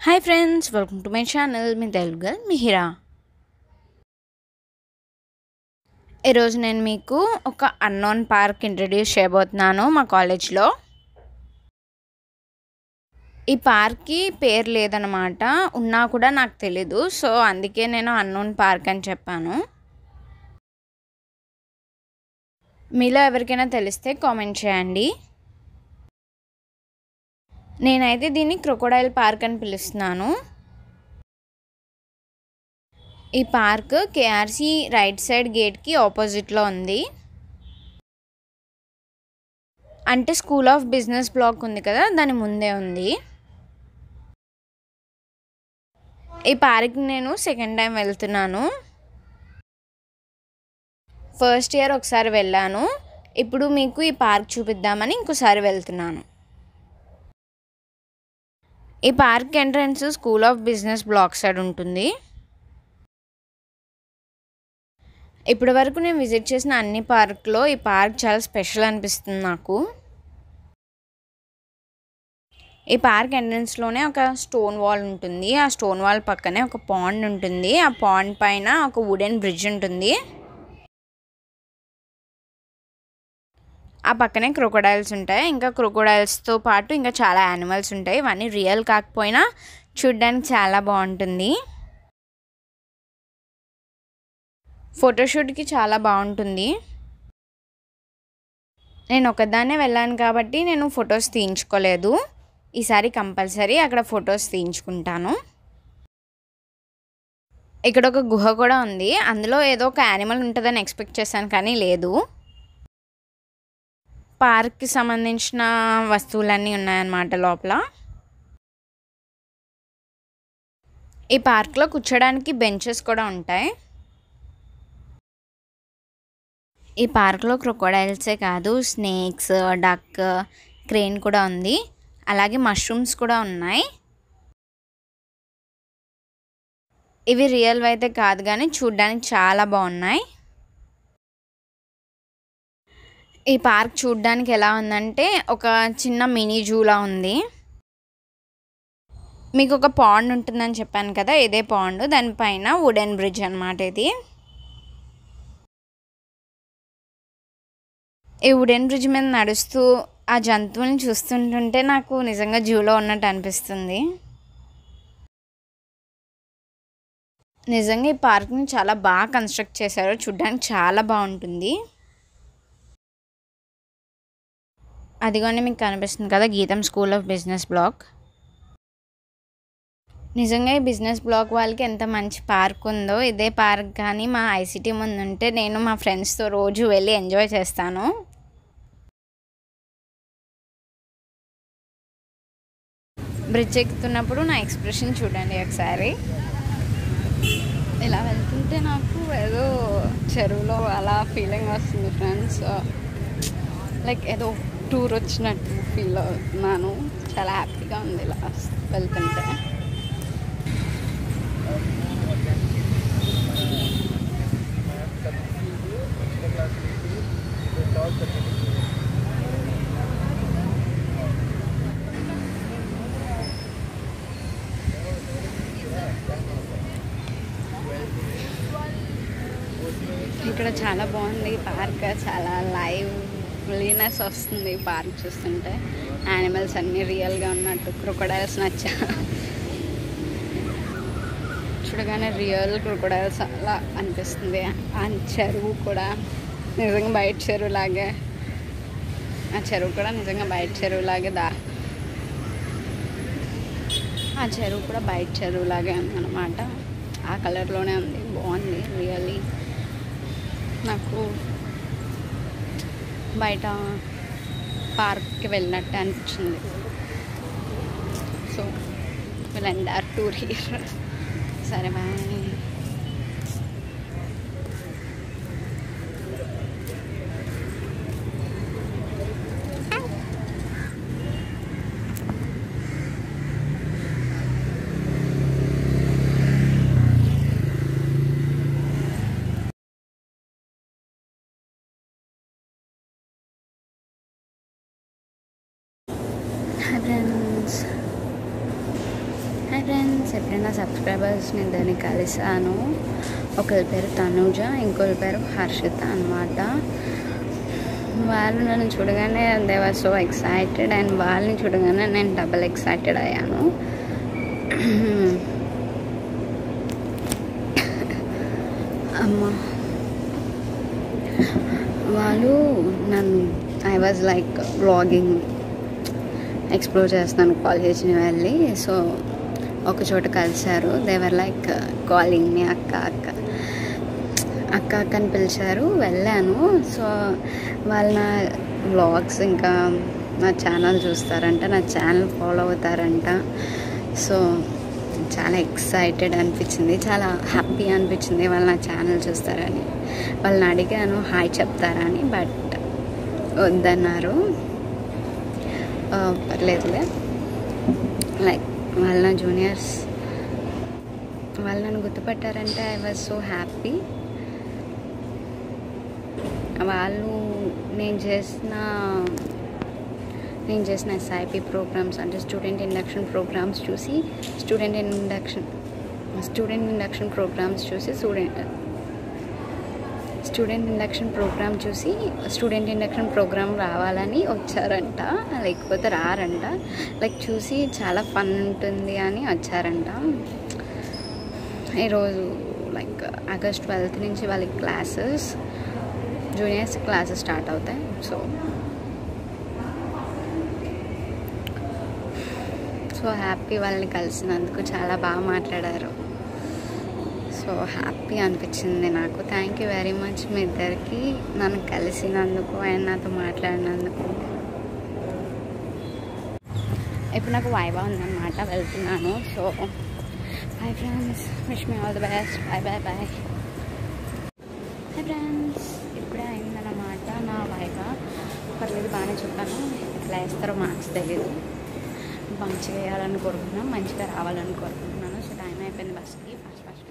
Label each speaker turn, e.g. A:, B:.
A: Hi friends, welcome to my channel. Me Telugu girl Mihira. ఈరోజు నేను మీకు ఒక అన్నోన్ పార్క్ ఇంట్రడ్యూస్ చేయబోతున్నాను మా కాలేజ్లో. ఈ పార్క్కి పేరు లేదనమాట, ఉన్నా కూడా నాకు తెలీదు. సో అందుకే నేను అన్నోన్ పార్క్ అని చెప్పాను. మీలో ఎవరికైనా తెలిస్తే కామెంట్ చేయండి. నేనైతే దీన్ని క్రొకోడైల్ పార్క్ అని పిలుస్తున్నాను. ఈ పార్క్ కేఆర్సి రైట్ సైడ్ గేట్కి ఆపోజిట్లో ఉంది. అంటే స్కూల్ ఆఫ్ బిజినెస్ బ్లాక్ ఉంది కదా, దాని ముందే ఉంది. ఈ పార్క్కి నేను సెకండ్ టైం వెళ్తున్నాను. ఫస్ట్ ఇయర్ ఒకసారి వెళ్ళాను. ఇప్పుడు మీకు ఈ పార్క్ చూపిద్దామని ఇంకోసారి వెళ్తున్నాను. ఈ park entrance school of business block side ఉంటుంది. ఇప్పటి వరకు నేను విజిట్ చేసిన అన్ని పార్క్లో ఈ పార్క్ చాలా స్పెషల్ అనిపిస్తుంది నాకు. ఈ పార్క్ ఎంట్రన్స్లోనే ఒక స్టోన్ వాల్ ఉంటుంది. ఆ స్టోన్ వాల్ పక్కనే ఒక పాండ్ ఉంటుంది. ఆ పాండ్ పైన ఒక వుడెన్ బ్రిడ్జ్ ఉంటుంది. ఆ పక్కనే క్రొకోడైల్స్ ఉంటాయి. ఇంకా క్రొకోడైల్స్తో పాటు ఇంకా చాలా యానిమల్స్ ఉంటాయి. ఇవన్నీ రియల్ కాకపోయినా చూడ్డానికి చాలా బాగుంటుంది. ఫోటోషూట్కి చాలా బాగుంటుంది. నేను ఒకదాన్నే వెళ్ళాను కాబట్టి నేను ఫొటోస్ తీయించుకోలేదు. ఈసారి కంపల్సరీ అక్కడ ఫొటోస్ తీయించుకుంటాను. ఇక్కడ ఒక గుహ కూడా ఉంది. అందులో ఏదో ఒక యానిమల్ ఉంటుందని ఎక్స్పెక్ట్ చేశాను, కానీ లేదు. పార్క్కి సంబంధించిన వస్తువులన్నీ ఉన్నాయన్నమాట లోపల. ఈ పార్క్లో కూర్చోడానికి బెంచెస్ కూడా ఉంటాయి. ఈ పార్క్లో క్రొకోడైల్సే కాదు, స్నేక్స్, డక్, క్రేన్ కూడా ఉంది. అలాగే మష్రూమ్స్ కూడా ఉన్నాయి. ఇవి రియల్ అయితే కాదు, కానీ చూడ్డానికి చాలా బాగున్నాయి. ఈ పార్క్ చూడ్డానికి ఎలా ఉందంటే ఒక చిన్న మినీ జూలా ఉంది. మీకు ఒక పాండ్ ఉంటుందని చెప్పాను కదా, ఇదే పాండ్. దానిపైన వుడెన్ బ్రిడ్జ్ అన్నమాట ఇది. ఈ వుడెన్ బ్రిడ్జ్ మీద నడుస్తూ ఆ జంతువుని చూస్తుంటుంటే నాకు నిజంగా జూలో ఉన్నట్టు అనిపిస్తుంది. నిజంగా ఈ పార్క్ని చాలా బాగా కన్స్ట్రక్ట్ చేశారు. చూడ్డానికి చాలా బాగుంటుంది. అదిగోనే మీకు కనిపిస్తుంది కదా, గీతం స్కూల్ ఆఫ్ బిజినెస్ బ్లాక్. నిజంగా ఈ బిజినెస్ బ్లాక్ వాళ్ళకి ఎంత మంచి పార్క్ ఉందో. ఇదే పార్క్ కానీ మా ఐసిటీ ముందు ఉంటే నేను మా ఫ్రెండ్స్తో రోజు వెళ్ళి ఎంజాయ్ చేస్తాను. బ్రిడ్జ్ ఎక్కుతున్నప్పుడు నా ఎక్స్ప్రెషన్ చూడండి ఒకసారి. ఇలా వెళ్తుంటే నాకు ఏదో చెరువులో అలా ఫీలింగ్ వస్తుంది ఫ్రెండ్స్. లైక్ ఏదో టూర్ వచ్చినట్టు ఫీల్ అవుతున్నాను. చాలా హ్యాపీగా ఉంది ఇలా వెళ్తుంటే. ఇక్కడ చాలా బాగుంది పార్క్. చాలా లైవ్లీనెస్ వస్తుంది పార్క్ చూస్తుంటే. యానిమల్స్ అన్నీ రియల్గా ఉన్నట్టు. క్రొకోడైల్స్ చూడగానే రియల్ క్రొకోడైల్స్ అలా అనిపిస్తుంది. ఆ చెరువు కూడా నిజంగా బయట చెరువులాగే. ఆ చెరువు కూడా నిజంగా బయట చెరువులాగే ఆ చెరువు కూడా బయట చెరువులాగే ఉందన్నమాట. ఆ కలర్లోనే ఉంది. బాగుంది రియల్లీ. నాకు బయట పార్క్కి వెళ్ళినట్టు అనిపించింది. So will end our tour here. సరే bye. Hi friends. Hi friends, ఎప్పుడైనా సబ్స్క్రైబర్స్ని ఇద్దరిని కలిసాను. ఒకరి పేరు తనుజ, ఇంకొకరి పేరు హర్షిత అనమాట. వాళ్ళు నన్ను చూడగానే they were so excited, and వాళ్ళని చూడగానే నేను డబల్ ఎక్సైటెడ్ అయ్యాను. అమ్మ, వాళ్ళు నన్ను I was like vlogging explore చేస్తున్నాను కాలేజ్ని వెళ్ళి. సో ఒక చోట కలిశారు. దేవర్ లైక్ కాలింగ్ మీ అక్క అక్క అక్క అక్క అని పిలిచారు. వెళ్ళాను. సో వాళ్ళ నా వ్లాగ్స్ ఇంకా నా ఛానల్ చూస్తారంట, నా ఛానల్ ఫాలో అవుతారంట. సో చాలా ఎక్సైటెడ్ అనిపించింది, చాలా హ్యాపీ అనిపించింది వాళ్ళు నా ఛానల్ చూస్తారని. వాళ్ళని అడిగాను హాయ్ చెప్తారని, బట్ వద్దన్నారు. పర్లేదులే, లైక్ వాళ్ళ నా జూనియర్స్, వాళ్ళు నన్ను గుర్తుపట్టారంటే ఐ వాజ్ సో హ్యాపీ. వాళ్ళు నేను చేసిన ఎస్ఐపి ప్రోగ్రామ్స్ అంటే స్టూడెంట్ ఇండక్షన్ ప్రోగ్రామ్స్ చూసి స్టూడెంట్ ఇండక్షన్ ప్రోగ్రామ్ చూసి స్టూడెంట్ ఇండక్షన్ ప్రోగ్రామ్ రావాలని వచ్చారంట, లేకపోతే రారంట. లైక్ చూసి చాలా ఫన్ ఉంటుంది అని వచ్చారంట. ఈరోజు లైక్ ఆగస్ట్ 12th నుంచి వాళ్ళకి క్లాసెస్, జూనియర్స్ క్లాసెస్ స్టార్ట్ అవుతాయి. సో హ్యాపీ వాళ్ళని కలిసినందుకు. చాలా బాగా మాట్లాడారు. సో హ్యాపీ అనిపించింది నాకు. థ్యాంక్ యూ వెరీ మచ్ మీ ఇద్దరికి నన్ను కలిసినందుకు అండ్ నాతో మాట్లాడినందుకు. ఇప్పుడు నాకు వైవా ఉందన్నమాట, వెళ్తున్నాను. So bye friends, wish me all the best. Bye bye bye. Hi friends, ఇప్పుడే అయిందన్నమాట నా వైవా. పర్లేదు, బాగానే చెప్పాను. ఎట్లా వేస్తారో మార్క్స్ తెలీదు. మంచిగా వేయాలని కోరుకుంటున్నాను, మంచిగా రావాలని కోరుకుంటున్నాను. సో టైం అయిపోయింది బస్కి. ఫాస్ట్